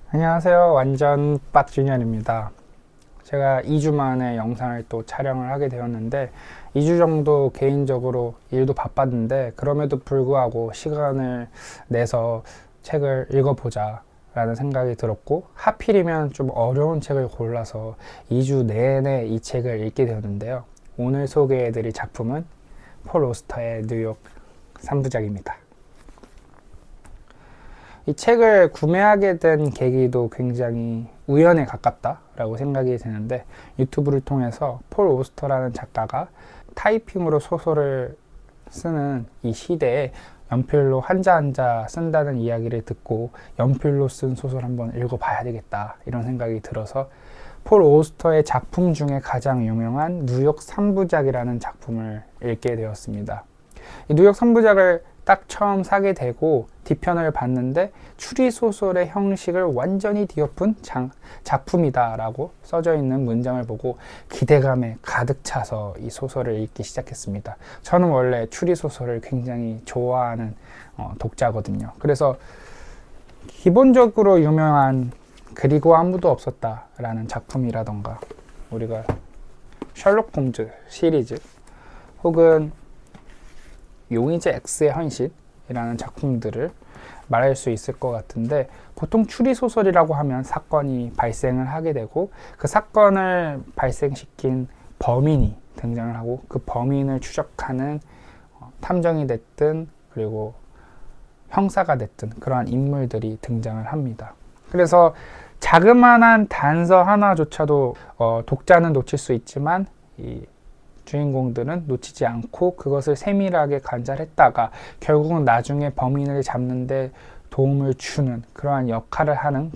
안녕하세요. 완전 빡주니언입니다. 제가 2주 만에 영상을 또 촬영을 하게 되었는데 2주 정도 개인적으로 일도 바빴는데 그럼에도 불구하고 시간을 내서 책을 읽어보자 라는 생각이 들었고, 하필이면 좀 어려운 책을 골라서 2주 내내 이 책을 읽게 되었는데요. 오늘 소개해드릴 작품은 폴 오스터의 뉴욕 3부작입니다. 이 책을 구매하게 된 계기도 굉장히 우연에 가깝다라고 생각이 되는데, 유튜브를 통해서 폴 오스터라는 작가가 타이핑으로 소설을 쓰는 이 시대에 연필로 한자 한자 쓴다는 이야기를 듣고 연필로 쓴 소설 한번 읽어봐야 되겠다 이런 생각이 들어서 폴 오스터의 작품 중에 가장 유명한 뉴욕 3부작이라는 작품을 읽게 되었습니다. 이 뉴욕 3부작을 딱 처음 사게 되고 뒤편을 봤는데 추리소설의 형식을 완전히 뒤엎은 작품이다 라고 써져 있는 문장을 보고 기대감에 가득 차서 이 소설을 읽기 시작했습니다. 저는 원래 추리소설을 굉장히 좋아하는 독자거든요. 그래서 기본적으로 유명한 그리고 아무도 없었다 라는 작품이라던가, 우리가 셜록 홈즈 시리즈 혹은 용의자 X의 현실이라는 작품들을 말할 수 있을 것 같은데, 보통 추리소설이라고 하면 사건이 발생을 하게 되고 그 사건을 발생시킨 범인이 등장을 하고 그 범인을 추적하는 탐정이 됐든 그리고 형사가 됐든 그러한 인물들이 등장을 합니다. 그래서 자그마한 단서 하나조차도 독자는 놓칠 수 있지만 이 주인공들은 놓치지 않고 그것을 세밀하게 관찰했다가 결국은 나중에 범인을 잡는데 도움을 주는 그러한 역할을 하는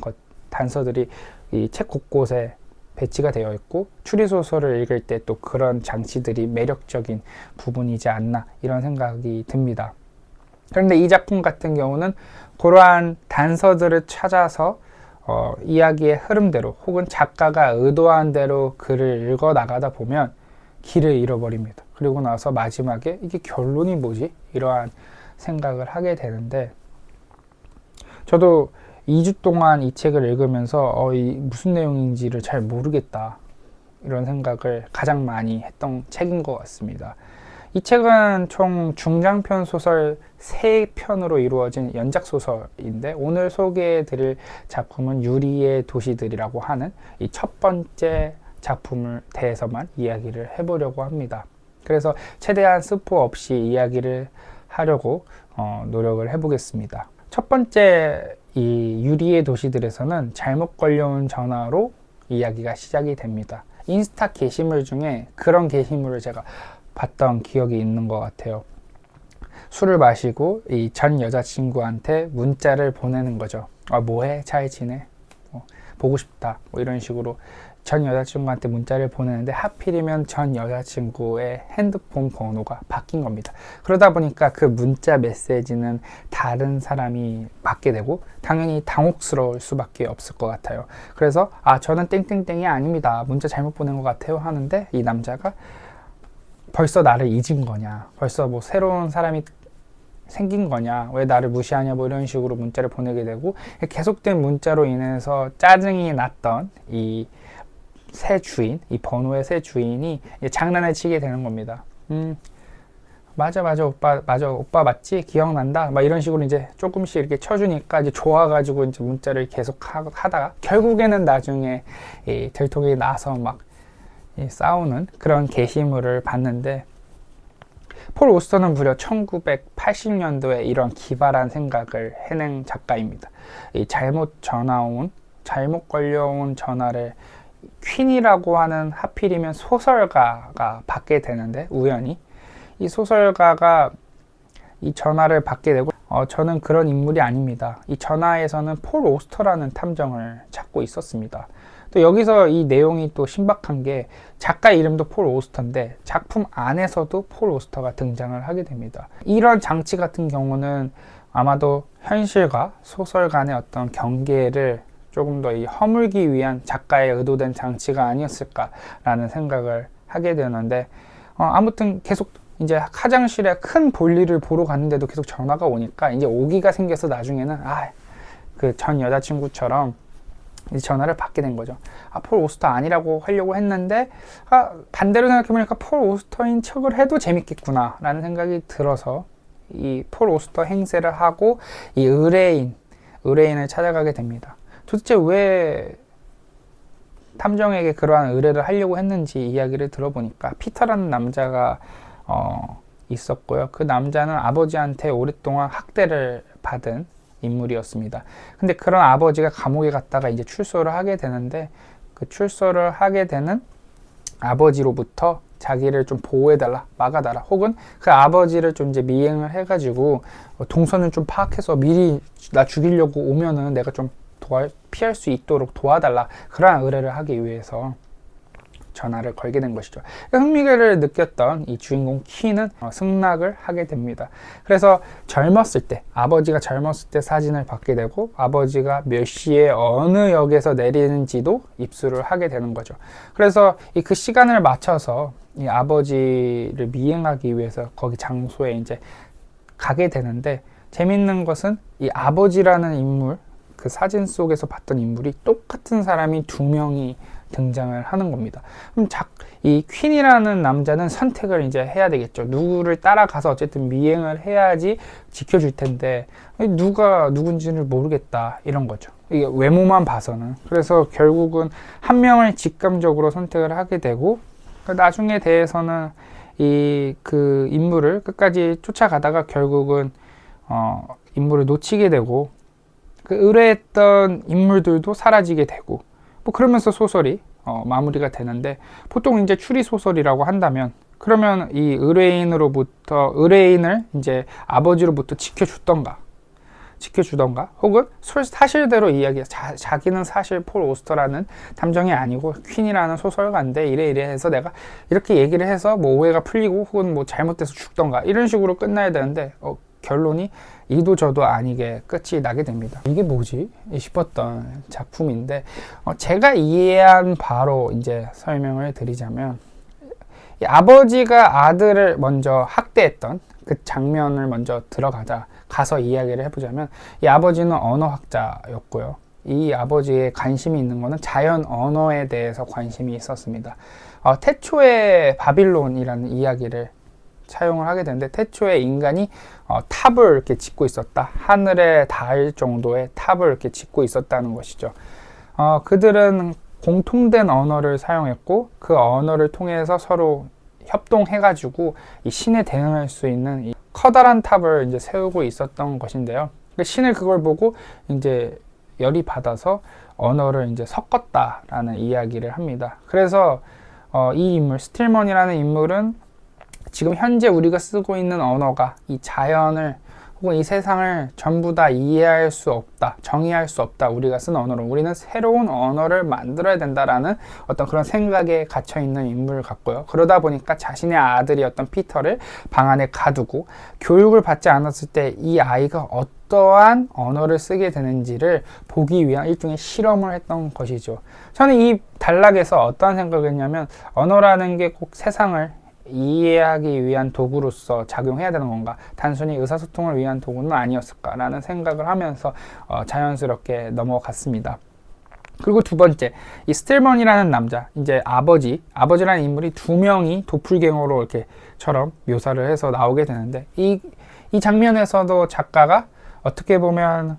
단서들이 이 책 곳곳에 배치가 되어 있고, 추리소설을 읽을 때 또 그런 장치들이 매력적인 부분이지 않나 이런 생각이 듭니다. 그런데 이 작품 같은 경우는 그러한 단서들을 찾아서 이야기의 흐름대로 혹은 작가가 의도한 대로 글을 읽어 나가다 보면 길을 잃어버립니다. 그리고 나서 마지막에 이게 결론이 뭐지? 이러한 생각을 하게 되는데, 저도 2주 동안 이 책을 읽으면서 무슨 내용인지를 잘 모르겠다 이런 생각을 가장 많이 했던 책인 것 같습니다. 이 책은 총 중장편 소설 3편으로 이루어진 연작소설인데, 오늘 소개해 드릴 작품은 유리의 도시들이라고 하는 이 첫 번째 작품을 대해서만 이야기를 해보려고 합니다. 그래서 최대한 스포 없이 이야기를 하려고 노력을 해보겠습니다. 첫 번째 이 유리의 도시들에서는 잘못 걸려온 전화로 이야기가 시작이 됩니다. 인스타 게시물 중에 그런 게시물을 제가 봤던 기억이 있는 것 같아요. 술을 마시고 이 전 여자친구한테 문자를 보내는 거죠. 뭐해? 잘 지내? 보고 싶다. 이런 식으로 전 여자친구한테 문자를 보내는데 하필이면 전 여자친구의 핸드폰 번호가 바뀐 겁니다. 그러다 보니까 그 문자 메시지는 다른 사람이 받게 되고 당연히 당혹스러울 수밖에 없을 것 같아요. 그래서 저는 땡땡땡이 아닙니다. 문자 잘못 보낸 것 같아요 하는데, 이 남자가 벌써 나를 잊은 거냐, 벌써 뭐 새로운 사람이 생긴 거냐, 왜 나를 무시하냐, 뭐 이런 식으로 문자를 보내게 되고, 계속된 문자로 인해서 짜증이 났던 이 새 주인, 이 번호의 새 주인이 장난을 치게 되는 겁니다. 맞아 오빠 맞지? 기억난다? 막 이런 식으로 이제 조금씩 이렇게 쳐주니까 이제 좋아가지고 이제 문자를 계속 하다가 결국에는 나중에 들통이 나서 막 싸우는 그런 게시물을 봤는데, 폴 오스터는 무려 1980년도에 이런 기발한 생각을 해낸 작가입니다. 이 잘못 걸려온 전화를 퀸이라고 하는 하필이면 소설가가 받게 되는데, 우연히 이 소설가가 이 전화를 받게 되고, 저는 그런 인물이 아닙니다. 이 전화에서는 폴 오스터라는 탐정을 찾고 있었습니다. 또 여기서 이 내용이 또 신박한 게, 작가 이름도 폴 오스터인데 작품 안에서도 폴 오스터가 등장을 하게 됩니다. 이런 장치 같은 경우는 아마도 현실과 소설 간의 어떤 경계를 조금 더 허물기 위한 작가의 의도된 장치가 아니었을까라는 생각을 하게 되는데, 아무튼 계속 이제 화장실에 큰 볼일을 보러 갔는데도 계속 전화가 오니까 이제 오기가 생겨서 나중에는 그 전 여자친구처럼 이제 전화를 받게 된 거죠. 폴 오스터 아니라고 하려고 했는데 반대로 생각해보니까 폴 오스터인 척을 해도 재밌겠구나 라는 생각이 들어서 이 폴 오스터 행세를 하고 이 의뢰인을 찾아가게 됩니다. 도대체 왜 탐정에게 그러한 의뢰를 하려고 했는지 이야기를 들어보니까 피터라는 남자가 있었고요. 그 남자는 아버지한테 오랫동안 학대를 받은 인물이었습니다. 근데 그런 아버지가 감옥에 갔다가 이제 출소를 하게 되는데, 그 출소를 하게 되는 아버지로부터 자기를 좀 보호해달라, 막아달라, 혹은 그 아버지를 좀 이제 미행을 해가지고 동선을 좀 파악해서 미리 나 죽이려고 오면은 내가 좀 피할 수 있도록 도와달라, 그러한 의뢰를 하기 위해서 전화를 걸게 된 것이죠. 흥미를 느꼈던 이 주인공 키는 승낙을 하게 됩니다. 그래서 아버지가 젊었을 때 사진을 받게 되고, 아버지가 몇 시에 어느 역에서 내리는지도 입수를 하게 되는 거죠. 그래서 그 시간을 맞춰서 이 아버지를 미행하기 위해서 거기 장소에 이제 가게 되는데, 재밌는 것은 이 아버지라는 인물, 그 사진 속에서 봤던 인물이 똑같은 사람이 2명이 등장을 하는 겁니다. 그럼 이 퀸이라는 남자는 선택을 이제 해야 되겠죠. 누구를 따라가서 어쨌든 미행을 해야지 지켜줄 텐데 누가 누군지를 모르겠다, 이런 거죠. 이게 외모만 봐서는. 그래서 결국은 한 명을 직감적으로 선택을 하게 되고, 나중에 대해서는 그 인물을 끝까지 쫓아가다가 결국은 인물을 놓치게 되고, 그 의뢰했던 인물들도 사라지게 되고, 뭐 그러면서 소설이 마무리가 되는데, 보통 이제 추리 소설이라고 한다면 그러면 이 의뢰인을 이제 아버지로부터 지켜주던가 혹은 사실대로 자기는 사실 폴 오스터라는 탐정이 아니고 퀸이라는 소설가인데 이래 해서 내가 이렇게 얘기를 해서 뭐 오해가 풀리고 혹은 뭐 잘못돼서 죽던가, 이런 식으로 끝나야 되는데 결론이 이도 저도 아니게 끝이 나게 됩니다. 이게 뭐지? 싶었던 작품인데, 제가 이해한 바로 이제 설명을 드리자면, 이 아버지가 아들을 먼저 학대했던 그 장면을 먼저 가서 이야기를 해보자면, 이 아버지는 언어학자였고요. 이 아버지의 관심이 있는 거는 자연 언어에 대해서 관심이 있었습니다. 태초의 바빌론이라는 이야기를 사용을 하게 되는데, 태초에 인간이 탑을 이렇게 짓고 있었다, 하늘에 닿을 정도의 탑을 이렇게 짓고 있었다는 것이죠. 그들은 공통된 언어를 사용했고, 그 언어를 통해서 서로 협동해가지고 이 신에 대응할 수 있는 이 커다란 탑을 이제 세우고 있었던 것인데요. 신을 그걸 보고 이제 열이 받아서 언어를 이제 섞었다라는 이야기를 합니다. 그래서 이 인물 스틸먼이라는 인물은 지금 현재 우리가 쓰고 있는 언어가 이 자연을 혹은 이 세상을 전부 다 이해할 수 없다, 정의할 수 없다, 우리가 쓴 언어로 우리는 새로운 언어를 만들어야 된다라는 어떤 그런 생각에 갇혀있는 인물 같고요. 그러다 보니까 자신의 아들이었던 피터를 방 안에 가두고 교육을 받지 않았을 때 이 아이가 어떠한 언어를 쓰게 되는지를 보기 위한 일종의 실험을 했던 것이죠. 저는 이 단락에서 어떠한 생각을 했냐면, 언어라는 게 꼭 세상을 이해하기 위한 도구로서 작용해야 되는 건가, 단순히 의사소통을 위한 도구는 아니었을까라는 생각을 하면서 자연스럽게 넘어갔습니다. 그리고 두 번째, 이 스틸먼이라는 남자, 이제 아버지라는 인물이 2명이 도플갱어로 이렇게처럼 묘사를 해서 나오게 되는데, 이 장면에서도 작가가 어떻게 보면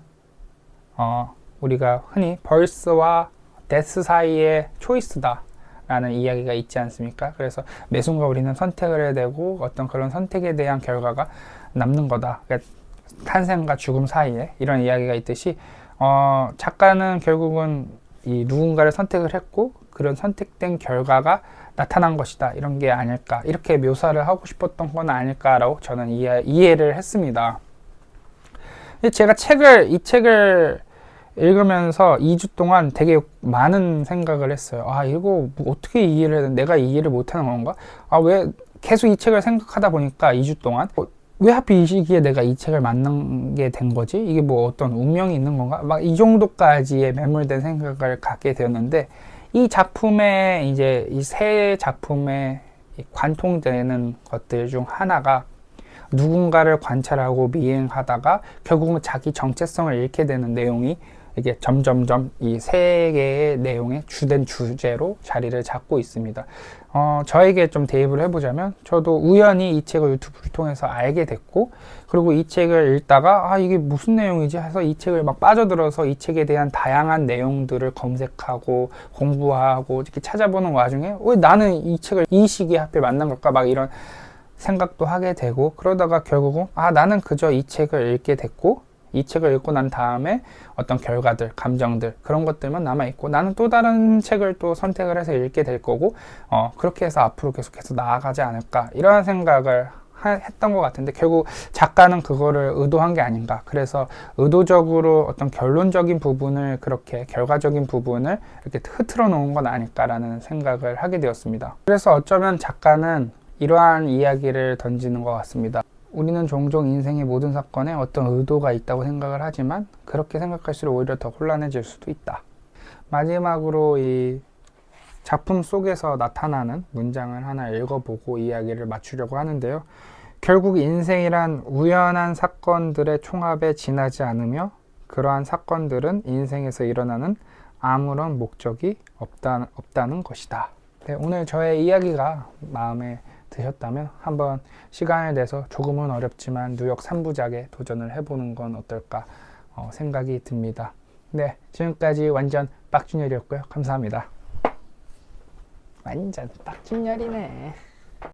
우리가 흔히 벌스와 데스 사이의 초이스다 라는 이야기가 있지 않습니까? 그래서 매 순간 우리는 선택을 해야 되고, 어떤 그런 선택에 대한 결과가 남는 거다. 그러니까 탄생과 죽음 사이에, 이런 이야기가 있듯이 작가는 결국은 이 누군가를 선택을 했고 그런 선택된 결과가 나타난 것이다, 이런 게 아닐까, 이렇게 묘사를 하고 싶었던 건 아닐까라고 저는 이해를 했습니다. 제가 이 책을 읽으면서 2주 동안 되게 많은 생각을 했어요. 이거 어떻게 이해를 해야 되나? 내가 이해를 못하는 건가? 왜 계속 이 책을 생각하다 보니까 2주 동안 왜 하필 이 시기에 내가 이 책을 만나게 된 거지? 이게 뭐 어떤 운명이 있는 건가? 막 이 정도까지의 매몰된 생각을 갖게 되었는데, 이 작품에 이제 이 세 작품에 관통되는 것들 중 하나가, 누군가를 관찰하고 미행하다가 결국은 자기 정체성을 잃게 되는 내용이 이게 점점점 이 세 개의 내용의 주된 주제로 자리를 잡고 있습니다. 저에게 좀 대입을 해보자면 저도 우연히 이 책을 유튜브를 통해서 알게 됐고, 그리고 이 책을 읽다가 이게 무슨 내용이지 해서 이 책을 막 빠져들어서 이 책에 대한 다양한 내용들을 검색하고 공부하고 이렇게 찾아보는 와중에 왜 나는 이 책을 이 시기에 하필 만난 걸까, 막 이런 생각도 하게 되고, 그러다가 결국은 나는 그저 이 책을 읽게 됐고, 이 책을 읽고 난 다음에 어떤 결과들, 감정들, 그런 것들만 남아있고, 나는 또 다른 책을 또 선택을 해서 읽게 될 거고, 그렇게 해서 앞으로 계속해서 나아가지 않을까, 이런 생각을 했던 것 같은데, 결국 작가는 그거를 의도한 게 아닌가. 그래서 의도적으로 어떤 결론적인 부분을, 그렇게 결과적인 부분을 이렇게 흐트러 놓은 건 아닐까라는 생각을 하게 되었습니다. 그래서 어쩌면 작가는 이러한 이야기를 던지는 것 같습니다. 우리는 종종 인생의 모든 사건에 어떤 의도가 있다고 생각을 하지만 그렇게 생각할수록 오히려 더 혼란해질 수도 있다. 마지막으로 이 작품 속에서 나타나는 문장을 하나 읽어보고 이야기를 마치려고 하는데요. 결국 인생이란 우연한 사건들의 총합에 지나지 않으며 그러한 사건들은 인생에서 일어나는 아무런 목적이 없다는 것이다. 네, 오늘 저의 이야기가 마음에 드셨다면 한번 시간을 내서 조금은 어렵지만 뉴욕 3부작에 도전을 해보는 건 어떨까 생각이 듭니다. 네, 지금까지 완전 빡준열이었고요. 감사합니다. 완전 빡준열이네.